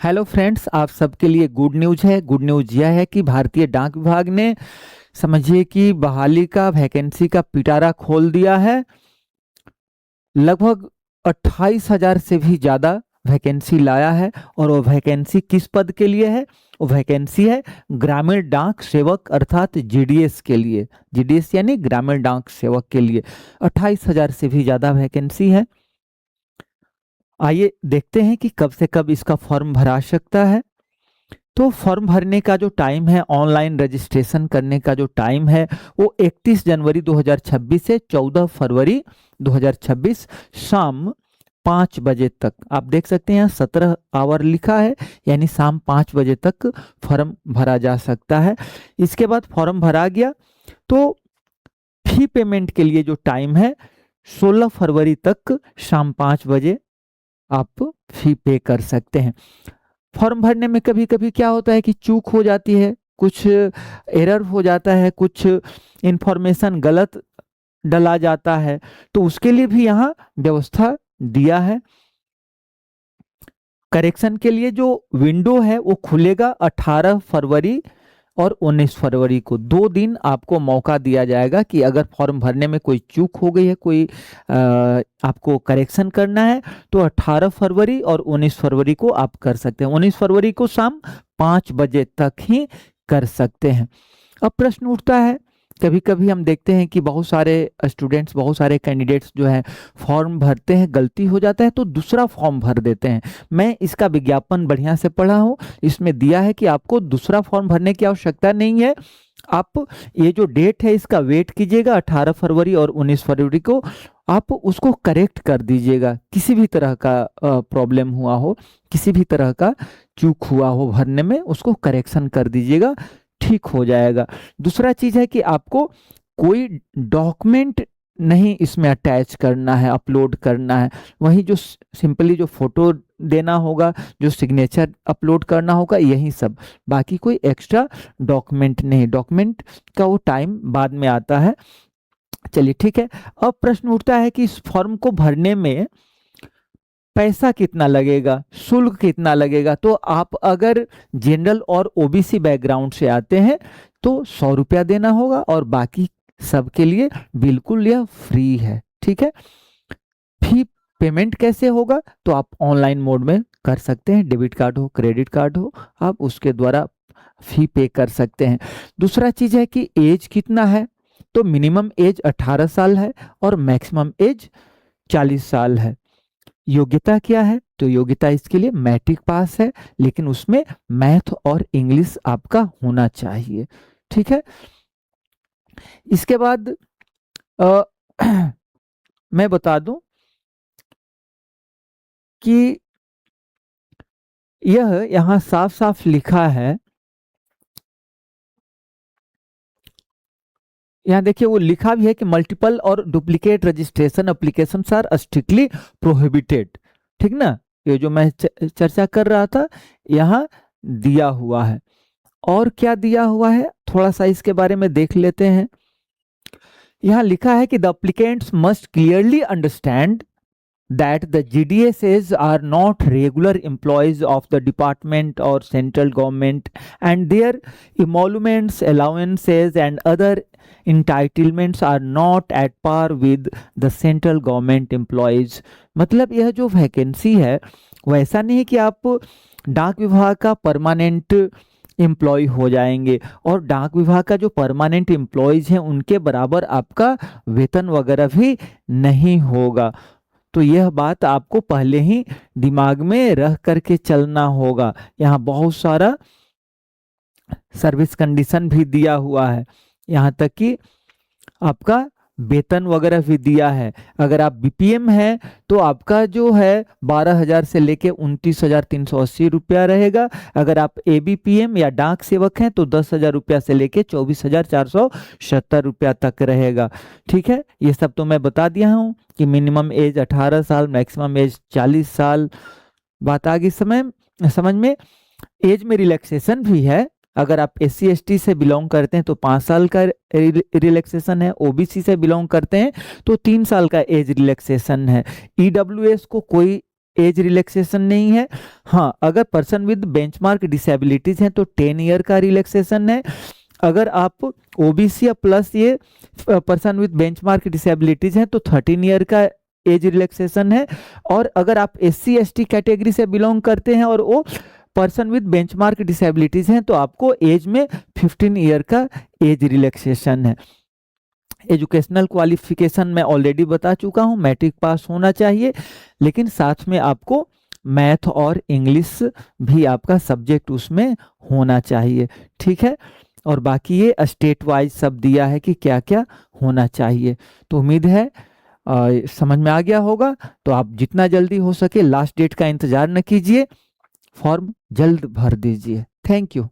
Hello friends, आप सबके लिए गुड न्यूज है। गुड न्यूज यह है कि भारतीय डाक विभाग ने समझिए कि बहाली का वैकेंसी का पिटारा खोल दिया है। लगभग 28,000 से भी ज़्यादा वैकेंसी लाया है। और वो वैकेंसी किस पद के लिए है? वो वैकेंसी है ग्रामीण डाक सेवक अर्थात जीडीएस के लिए। जीडीएस यानी ग्रामीण डाक सेवक के लिए 28,000 से भी ज़्यादा वैकेंसी है। आइए देखते हैं कि कब से कब इसका फॉर्म भरा सकता है। तो फॉर्म भरने का जो टाइम है, ऑनलाइन रजिस्ट्रेशन करने का जो टाइम है, वो 31 जनवरी 2026 से 14 फरवरी 2026 शाम 5 बजे तक। आप देख सकते हैं यहाँ 17 आवर लिखा है, यानी शाम 5 बजे तक फॉर्म भरा जा सकता है। इसके बाद फॉर्म भरा गया तो फी पेमेंट के लिए जो टाइम है 16 फरवरी तक शाम 5 बजे आप फी पे कर सकते हैं। फॉर्म भरने में कभी कभी क्या होता है कि चूक हो जाती है, कुछ एरर हो जाता है, कुछ इंफॉर्मेशन गलत डला जाता है, तो उसके लिए भी यहाँ व्यवस्था दिया है। करेक्शन के लिए जो विंडो है वो खुलेगा 18 फरवरी और 19 फरवरी को। 2 दिन आपको मौका दिया जाएगा कि अगर फॉर्म भरने में कोई चूक हो गई है, कोई आपको करेक्शन करना है, तो 18 फरवरी और 19 फरवरी को आप कर सकते हैं। 19 फरवरी को शाम 5 बजे तक ही कर सकते हैं। अब प्रश्न उठता है, कभी कभी हम देखते हैं कि बहुत सारे स्टूडेंट्स, बहुत सारे कैंडिडेट्स जो हैं फॉर्म भरते हैं, गलती हो जाता है तो दूसरा फॉर्म भर देते हैं। मैं इसका विज्ञापन बढ़िया से पढ़ा हूँ, इसमें दिया है कि आपको दूसरा फॉर्म भरने की आवश्यकता नहीं है। आप ये जो डेट है इसका वेट कीजिएगा, 18 फरवरी और 19 फरवरी को आप उसको करेक्ट कर दीजिएगा। किसी भी तरह का प्रॉब्लम हुआ हो, किसी भी तरह का चूक हुआ हो भरने में, उसको करेक्शन कर दीजिएगा, ठीक हो जाएगा। दूसरा चीज है कि आपको कोई डॉक्यूमेंट नहीं इसमें अटैच करना है, अपलोड करना है। वही जो सिंपली जो फोटो देना होगा, जो सिग्नेचर अपलोड करना होगा, यही सब। बाकी कोई एक्स्ट्रा डॉक्यूमेंट नहीं। डॉक्यूमेंट का वो टाइम बाद में आता है। चलिए ठीक है। अब प्रश्न उठता है कि इस फॉर्म को भरने में पैसा कितना लगेगा, शुल्क कितना लगेगा। तो आप अगर जनरल और ओबीसी बैकग्राउंड से आते हैं तो 100 रुपया देना होगा, और बाकी सबके लिए बिल्कुल यह फ्री है। ठीक है। फी पेमेंट कैसे होगा? तो आप ऑनलाइन मोड में कर सकते हैं, डेबिट कार्ड हो, क्रेडिट कार्ड हो, आप उसके द्वारा फी पे कर सकते हैं। दूसरा चीज है कि एज कितना है? तो मिनिमम एज 18 साल है और मैक्सिमम एज 40 साल है। योग्यता क्या है? तो योग्यता इसके लिए मैट्रिक पास है, लेकिन उसमें मैथ और इंग्लिश आपका होना चाहिए। ठीक है। इसके बाद अ, मैं बता दूं कि यह यहाँ साफ साफ लिखा है, यहाँ देखिए वो लिखा भी है कि मल्टीपल और duplicate registration application are strictly prohibited. ठीक ना? ये जो मैं चर्चा कर रहा था यहाँ दिया हुआ है। और क्या दिया हुआ है, थोड़ा सा इसके बारे में देख लेते हैं। यहाँ लिखा है कि the applicants must clearly understand that the GDSs are not regular employees of the department or central government, and their emoluments, allowances and other entitlements are not at par with the central government employees। मतलब यह जो vacancy है वैसा नहीं है कि आप डाक विभाग का परमानेंट एम्प्लॉय हो जाएंगे, और डाक विभाग का जो परमानेंट एम्प्लॉयज हैं उनके बराबर आपका वेतन वगैरह भी नहीं होगा। तो यह बात आपको पहले ही दिमाग में रख करके चलना होगा। यहाँ बहुत सारा सर्विस कंडीशन भी दिया हुआ है, यहाँ तक कि आपका वेतन वगैरह भी दिया है। अगर आप बीपीएम हैं तो आपका जो है 12,000 से लेके 29,380 रुपया रहेगा। अगर आप एबीपीएम या डाक सेवक हैं तो 10,000 रुपया से लेके 24,470 रुपया तक रहेगा। ठीक है। ये सब तो मैं बता दिया हूँ कि मिनिमम एज 18 साल, मैक्सिमम एज 40 साल। बात आ गई समझ में। एज में रिलैक्सेशन भी है। अगर आप SC ST से बिलोंग करते हैं तो 5 साल का रिलैक्सेशन है, ओबीसी से बिलोंग करते हैं तो 3 साल का एज रिलैक्सेशन है। EWS को कोई एज रिलैक्सेशन नहीं है। हाँ, अगर पर्सन विद बेंचमार्क डिसेबिलिटीज हैं तो 10 ईयर का रिलैक्सेशन है। अगर आप ओबीसी या प्लस ये पर्सन विद बेंचमार्क डिसेबिलिटीज हैं तो 13 ईयर का एज रिलैक्सेशन है। और अगर आप SC ST कैटेगरी से बिलोंग करते हैं और वो पर्सन विद बेंचमार्क डिसेबिलिटीज हैं तो आपको एज में 15 ईयर का एज रिलैक्सेशन है। एजुकेशनल क्वालिफिकेशन मैं ऑलरेडी बता चुका हूं, मैट्रिक पास होना चाहिए, लेकिन साथ में आपको मैथ और इंग्लिश भी आपका सब्जेक्ट उसमें होना चाहिए। ठीक है, और बाकी ये स्टेट वाइज सब दिया है कि क्या क्या होना चाहिए। तो उम्मीद है समझ में आ गया होगा। तो आप जितना जल्दी हो सके लास्ट डेट का इंतजार न कीजिए, फॉर्म जल्द भर दीजिए। Thank you.